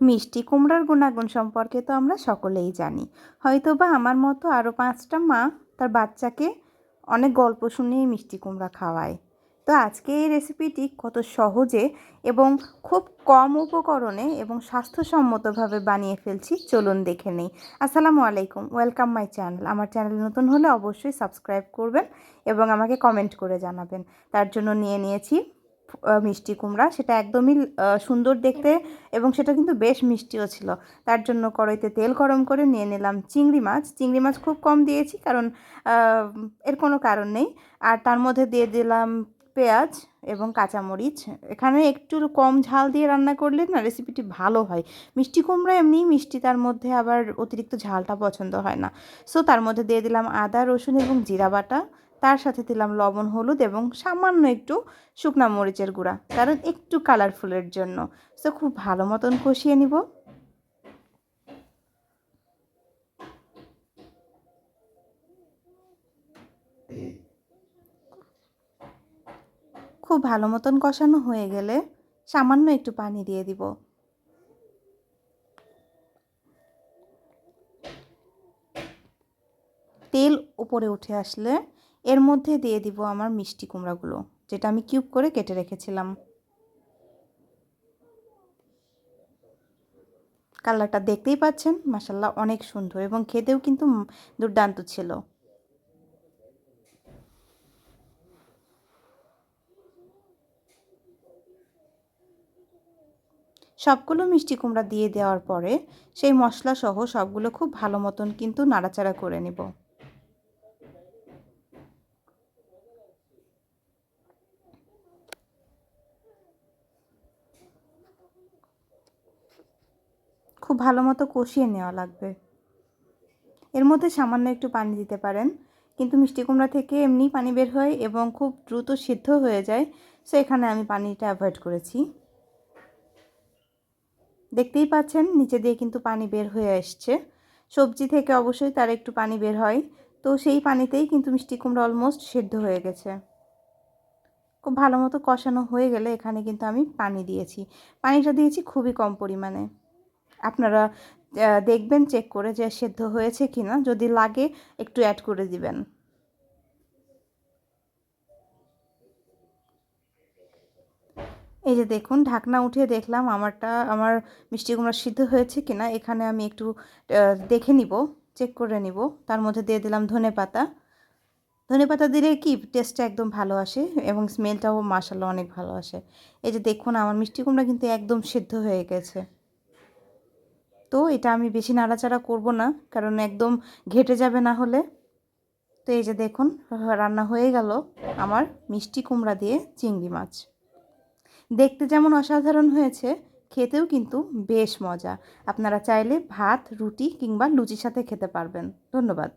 মিষ্টি কুমড়ার গুণাগুণ সম্পর্কে তো আমরা সকলেই জানি। হয়তোবা আমার মতো আরও ৫টা মা তার বাচ্চাকে অনেক গল্প শুনিয়ে মিষ্টি কুমড়া খাওয়ায়। তো আজকে এই রেসিপিটি কত সহজে এবং খুব কম উপকরণে এবং স্বাস্থ্যসম্মতভাবে বানিয়ে ফেলছি, চলুন দেখে নেই। আসসালামু আলাইকুম, ওয়েলকাম মাই চ্যানেল। আমার চ্যানেল নতুন হলে অবশ্যই সাবস্ক্রাইব করবেন এবং আমাকে কমেন্ট করে জানাবেন। তার জন্য নিয়ে নিয়েছি মিষ্টি কুমড়া। সেটা একদমই সুন্দর দেখতে এবং সেটা কিন্তু বেশ মিষ্টিও ছিল। তার জন্য কড়াইতে তেল গরম করে নিয়ে নিলাম চিংড়ি মাছ। চিংড়ি মাছ খুব কম দিয়েছি, কারণ এর কোনো কারণ নেই। আর তার মধ্যে দিয়ে দিলাম পেঁয়াজ এবং কাঁচামরিচ। এখানে একটু কম ঝাল দিয়ে রান্না করলে না রেসিপিটি ভালো হয়। মিষ্টি কুমড়া এমনিই মিষ্টি, তার মধ্যে আবার অতিরিক্ত ঝালটা পছন্দ হয় না। সো তার মধ্যে দিয়ে দিলাম আদা, রসুন এবং জিরা বাটা। তার সাথে দিলাম লবণ, হলুদ এবং সামান্য একটু শুকনা মরিচের গুঁড়া, কারণ একটু কালারফুলের জন্য। সো খুব ভালো মতন কষিয়ে নিব। খুব ভালো মতন কষানো হয়ে গেলে সামান্য একটু পানি দিয়ে দিব। তেল উপরে উঠে আসলে এর মধ্যে দিয়ে দিব আমার মিষ্টি কুমড়াগুলো, যেটা আমি কিউব করে কেটে রেখেছিলাম। কালারটা দেখতেই পাচ্ছেন, মাশাআল্লাহ অনেক সুন্দর এবং খেতেও কিন্তু দুর্দান্ত ছিল। সবগুলো মিষ্টি কুমড়া দিয়ে দেওয়ার পরে সেই মশলা সহ সবগুলো খুব ভালো মতন কিন্তু নাড়াচাড়া করে নেব। খুব ভালো মতো কষিয়ে নেওয়া লাগবে। এর মধ্যে সামান্য একটু পানি দিতে পারেন, কিন্তু মিষ্টি কুমড়া থেকে এমনি পানি বের হয় এবং খুব দ্রুত সিদ্ধ হয়ে যায়। সো এখানে আমি পানিটা অ্যাভয়েড করেছি। দেখতেই পাচ্ছেন নিচে দিয়ে কিন্তু পানি বের হয়ে আসছে। সবজি থেকে অবশ্যই তার একটু পানি বের হয়, তো সেই পানিতেই কিন্তু মিষ্টি কুমড়া অলমোস্ট সিদ্ধ হয়ে গেছে। খুব ভালো মতো কষানো হয়ে গেলে এখানে কিন্তু আমি পানি দিয়েছি। পানিটা দিয়েছি খুবই কম পরিমাণে। আপনারা দেখবেন চেক করে যে সেদ্ধ হয়েছে কিনা, যদি লাগে একটু অ্যাড করে দিবেন। এই যে দেখুন, ঢাকনা উঠিয়ে দেখলাম আমার মিষ্টি কুমড়া সিদ্ধ হয়েছে কিনা। এখানে আমি একটু দেখে নিব, চেক করে নিব। তার মধ্যে দিয়ে দিলাম ধনেপাতা। ধনেপাতা দিলে কি টেস্টটা একদম ভালো আসে এবং স্মেলটাও মাশাআল্লাহ অনেক ভালো আসে। এই যে দেখুন, আমার মিষ্টি কুমড়া কিন্তু একদম সিদ্ধ হয়ে গেছে। তো এটা আমি বেশি নাড়াচাড়া করব না, কারণ একদম ঘেটে যাবে না হলে। তো এই যে দেখুন, রান্না হয়ে গেল আমার মিষ্টি কুমড়া দিয়ে চিংড়ি মাছ। দেখতে যেমন অসাধারণ হয়েছে, খেতেও কিন্তু বেশ মজা। আপনারা চাইলে ভাত, রুটি কিংবা লুচির সাথে খেতে পারবেন। ধন্যবাদ।